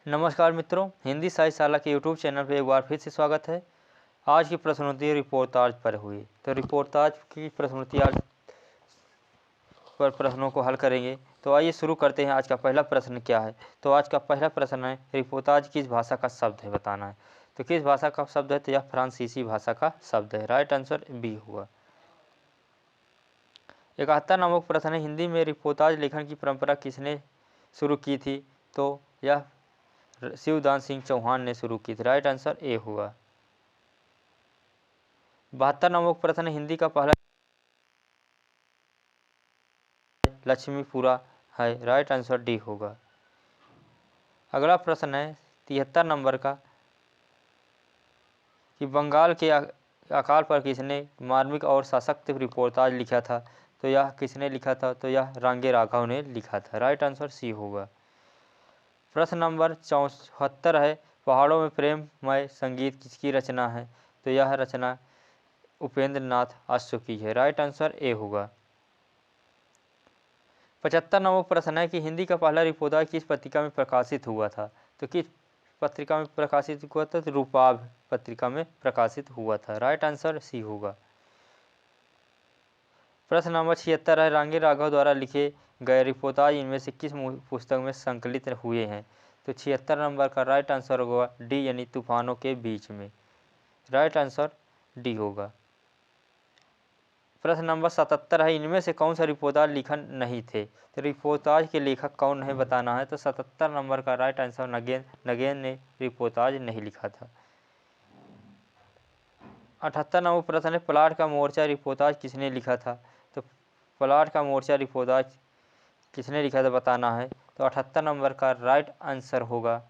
नमस्कार मित्रों, हिंदी साहित्यशाला के यूट्यूब चैनल पर एक बार फिर से स्वागत है। आज की प्रश्नोत्तरी रिपोर्टाज पर हुई, तो रिपोर्टाज की प्रश्नोत्तरी आज पर प्रश्नों को हल करेंगे। तो आइए शुरू करते हैं। आज का पहला प्रश्न क्या है? तो आज का पहला प्रश्न है, रिपोर्टाज किस भाषा का शब्द है, बताना है। तो किस भाषा का शब्द है? तो यह फ्रांसीसी भाषा का शब्द है। राइट आंसर बी हुआ। 71 नंबर प्रश्न है, हिंदी में रिपोर्टाज लेखन की परंपरा किसने शुरू की थी? तो यह शिवदान सिंह चौहान ने शुरू की थी। राइट आंसर ए हुआ। 72 नंबर प्रश्न, हिंदी का पहला लक्ष्मीपुरा है। राइट आंसर डी होगा। अगला प्रश्न है 73 नंबर का, कि बंगाल के अकाल पर किसने मार्मिक और सशक्त रिपोर्टाज लिखा था? तो यह किसने लिखा था? तो यह रांगे राघव ने लिखा था। राइट आंसर सी होगा। प्रश्न नंबर 74 है, पहाड़ों में प्रेममय संगीत किसकी रचना है? तो यह रचना उपेंद्र नाथ आशु की है। राइट आंसर ए होगा। 75 नंबर प्रश्न है, कि हिंदी का पहला रिपोर्टाज किस पत्रिका में प्रकाशित हुआ था? तो किस पत्रिका में प्रकाशित हुआ था? तो रूपाभ पत्रिका में प्रकाशित हुआ था। राइट आंसर सी होगा। प्रश्न नंबर 76 है, रांगे राघव द्वारा लिखे गए रिपोर्टाज इनमें से किस पुस्तक में संकलित हुए हैं? तो 76 नंबर का राइट आंसर होगा डी, यानी तूफानों के बीच में। राइट आंसर डी होगा। प्रश्न नंबर 77 है, इनमें से कौन सा रिपोर्टाज लिखन नहीं थे? तो रिपोर्टाज के लेखक कौन है, बताना है। तो 77 नंबर का राइट आंसर नगेन ने रिपोर्टाज नहीं लिखा था। 78 नंबर प्रश्न है, प्लाट का मोर्चा रिपोर्टाज किसने लिखा था? तो प्लाट का मोर्चा रिपोर्टाज किसने लिखा था, बताना है। तो 78 नंबर का राइट आंसर होगा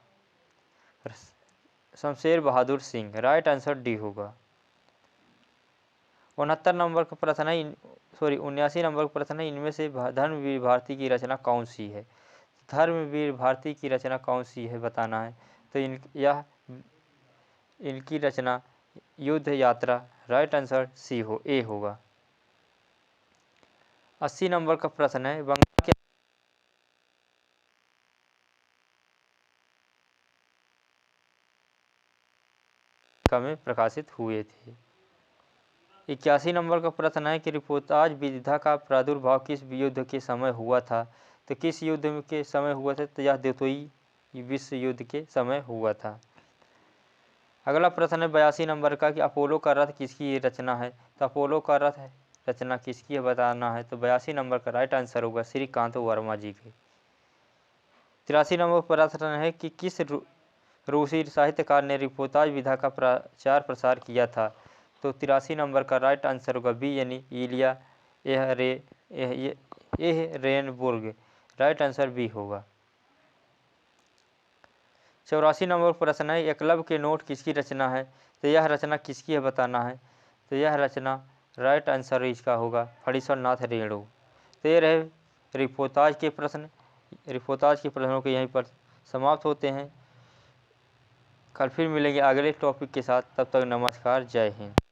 Shamsher Bahadur Singh. Right answer D होगा। 69 नंबर का प्रश्न है, 79 नंबर का प्रश्न है, इनमें से धर्मवीर भारती की रचना कौन सी है? धर्मवीर भारती की रचना कौन सी है, बताना है। तो इनकी रचना युद्ध यात्रा। राइट आंसर सी ए होगा। 80 नंबर का प्रश्न है, बंगाल के में प्रकाशित हुए थे। 81 नंबर का प्रश्न है, कि रिपोर्टाज विधा का प्रादुर्भाव किस युद्ध के समय हुआ था? तो किस युद्ध के समय हुआ था? तो यह द्वितीय विश्व युद्ध के समय हुआ था। अगला प्रश्न है 82 नंबर का, कि अपोलो का रथ किसकी रचना है? तो अपोलो का रथ रचना किसकी है, बताना है। तो 82 नंबर का राइट आंसर होगा श्रीकांत वर्मा जी के। 83 नंबर प्रश्न है, कि किस रूसी साहित्यकार ने रिपोर्टाज विधा का प्रचार प्रसार किया था? तो 83 नंबर का राइट आंसर होगा बी, यानी इलिया एहरेनबुर्ग। राइट आंसर बी होगा। 84 नंबर प्रश्न है, एकलव्य के नोट किसकी रचना है? तो यह रचना किसकी है, बताना है। तो यह रचना राइट आंसर इसका होगा फणीश्वर नाथ रेणु। तो ये रहे रिपोर्टाज के प्रश्न। रिपोर्टाज के प्रश्नों के यहीं पर समाप्त होते हैं। कल फिर मिलेंगे अगले टॉपिक के साथ। तब तक नमस्कार, जय हिंद।